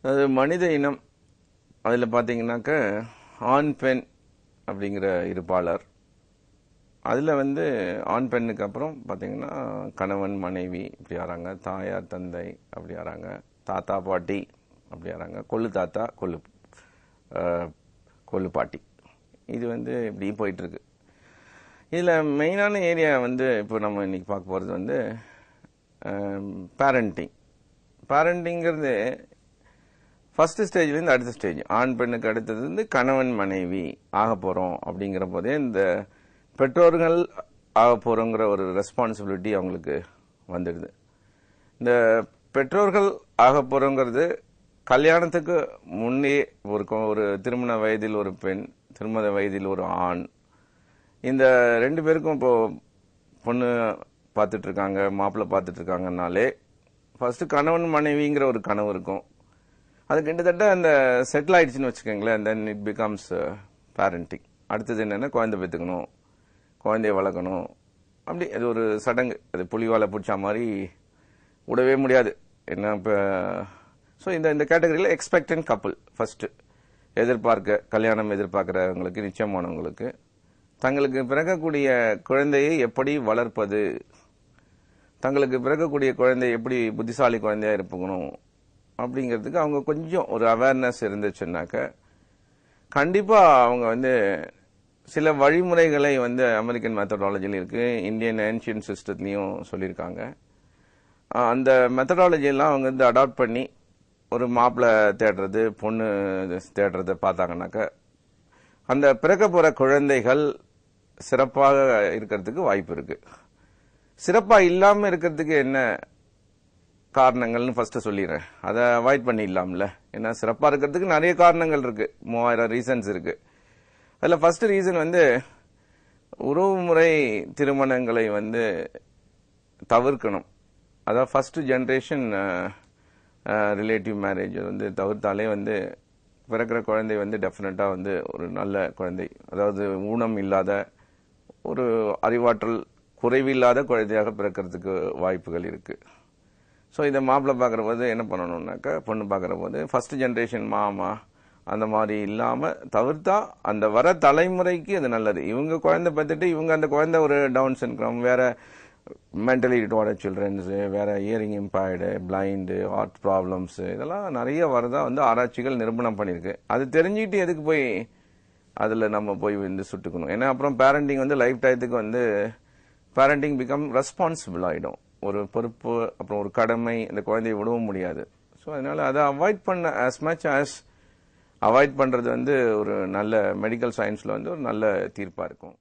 அது மனித இனம் அதில் பார்த்தீங்கன்னாக்க ஆண் பெண் அப்படிங்கிற இருப்பாளர். அதில் ஆண் பெண்ணுக்கு அப்புறம் பார்த்தீங்கன்னா கணவன் மனைவி இப்படி ஆறாங்க, தாயார் தந்தை அப்படி ஆறாங்க, தாத்தா பாட்டி அப்படி ஆறாங்க, கொள்ளு தாத்தா கொள்ளு பாட்டி. இது இப்படி போயிட்டுருக்கு. இதில் மெயினான ஏரியா இப்போ நம்ம இன்னைக்கு பார்க்க போகிறது பேரண்டிங்கிறது ஃபர்ஸ்ட் ஸ்டேஜ்லேருந்து அடுத்த ஸ்டேஜ், ஆண் பெண்ணுக்கு அடுத்தது கணவன் மனைவி ஆக போகிறோம். அப்படிங்கிற போதே இந்த பெற்றோர்கள் ஆக போகிறோங்கிற ஒரு ரெஸ்பான்சிபிலிட்டி அவங்களுக்கு வந்துடுது. இந்த பெற்றோர்கள் ஆக போகிறோங்கிறது கல்யாணத்துக்கு முன்னே ஒரு திருமண வயதில் ஒரு பெண், திருமண வயதில் ஒரு ஆண், இந்த ரெண்டு பேருக்கும் இப்போ பொண்ணு பார்த்துட்டு இருக்காங்க, மாப்பிள்ளை பார்த்துட்டு இருக்காங்கனாலே ஃபர்ஸ்ட் கணவன் மனைவிங்கிற ஒரு கனவு இருக்கும். அது கிட்டத்தட்ட அந்த செட்டில் ஆயிடுச்சுன்னு வச்சுக்கோங்களேன். Then it becomes parenting. அடுத்தது என்னன்னா குழந்தை பெற்றுக்கணும், குழந்தைய வளர்க்கணும். அப்படி அது ஒரு சடங்கு. அது புலிவாலை பிடிச்ச மாதிரி விடவே முடியாது. என்ன இப்போ ஸோ இந்த கேட்டகரியில் எக்ஸ்பெக்டன்ட் கப்புள் ஃபர்ஸ்ட் கல்யாணம் எதிர்பார்க்கிறவங்களுக்கு, நிச்சயமானவங்களுக்கு தங்களுக்கு பிறக்கக்கூடிய குழந்தையை எப்படி வளர்ப்பது, தங்களுக்கு பிறக்கக்கூடிய குழந்தை எப்படி புத்திசாலி குழந்தையா இருப்பணும் அப்படிங்கிறதுக்கு அவங்க கொஞ்சம் ஒரு அவேர்னஸ் இருந்துச்சுன்னாக்க கண்டிப்பா அவங்க சில வழிமுறைகளை அமெரிக்கன் மெத்தடாலஜியில் இருக்கு, இந்தியன் ஏன்ஷியன் சிஸ்டத்துலயும் சொல்லியிருக்காங்க. அந்த மெத்தடாலஜி எல்லாம் அவங்க அடாப்ட் பண்ணி ஒரு மாப்பிள்ளை தேடுறது, பொண்ணு தேடுறதை பார்த்தாங்கன்னாக்க அந்த பிறக்க போற குழந்தைகள் சிறப்பாக இருக்கிறதுக்கு வாய்ப்பு இருக்கு. சிறப்பா இல்லாம இருக்கிறதுக்கு என்ன காரணங்கள்னு ஃபர்ஸ்ட் சொல்லிடுறேன். அதை அவாய்ட் பண்ணிடலாம்ல. ஏன்னா சிறப்பா இருக்கிறதுக்கு நிறைய காரணங்கள் இருக்கு, 3000 ரீசன்ஸ் இருக்கு. அதுல ஃபர்ஸ்ட் ரீசன் உறவுமுறை திருமணங்களை தவிர்க்கணும். அதாவது ஃபர்ஸ்ட் ஜெனரேஷன் ரிலேட்டிவ் மேரேஜ் தவிர்த்தாலே பிறக்கிற குழந்தை டெஃபினட்டா ஒரு நல்ல குழந்தை, அதாவது ஊனம் இல்லாத, ஒரு அறிவாற்றல் குறைவில்லாத குழந்தையாக பிறக்கிறதுக்கு வாய்ப்புகள் இருக்கு. ஸோ இதை மாப்பிள்ளை பார்க்குற போது என்ன பண்ணணும்னாக்கா, பொண்ணு பார்க்குற போது ஃபர்ஸ்ட் ஜெனரேஷன் மாமா அந்த மாதிரி இல்லாமல் தவிர்த்தா அந்த வர தலைமுறைக்கு அது நல்லது. இவங்க குழந்தை பார்த்துட்டு இவங்க அந்த குழந்தை ஒரு டவுன் சிண்ட்ரோம், வேற மென்டலி ரிட்டார்டட் சில்ட்ரன்ஸ், வேற hearing impaired, blind, heart problems, இதெல்லாம் நிறைய வரதா ஆராய்ச்சிகள் நிரூபணம் பண்ணியிருக்கு. அது தெரிஞ்சுக்கிட்டு எதுக்கு போய் அதில் நம்ம போய் சுட்டுக்கணும்? ஏன்னா அப்புறம் பேரண்டிங் லைஃப் டயத்துக்கு பேரண்டிங் பிகம் ரெஸ்பான்சிபிள் ஆகிடும். ஒரு பொறுப்பு, அப்புறம் ஒரு கடமை, இந்த குழந்தையை விடவும் முடியாது. ஸோ அதனால அதை அவாய்ட் பண்ண as much as அவாய்ட் பண்றது ஒரு நல்ல மெடிக்கல் சயின்ஸ்ல ஒரு நல்ல தீர்ப்பா இருக்கும்.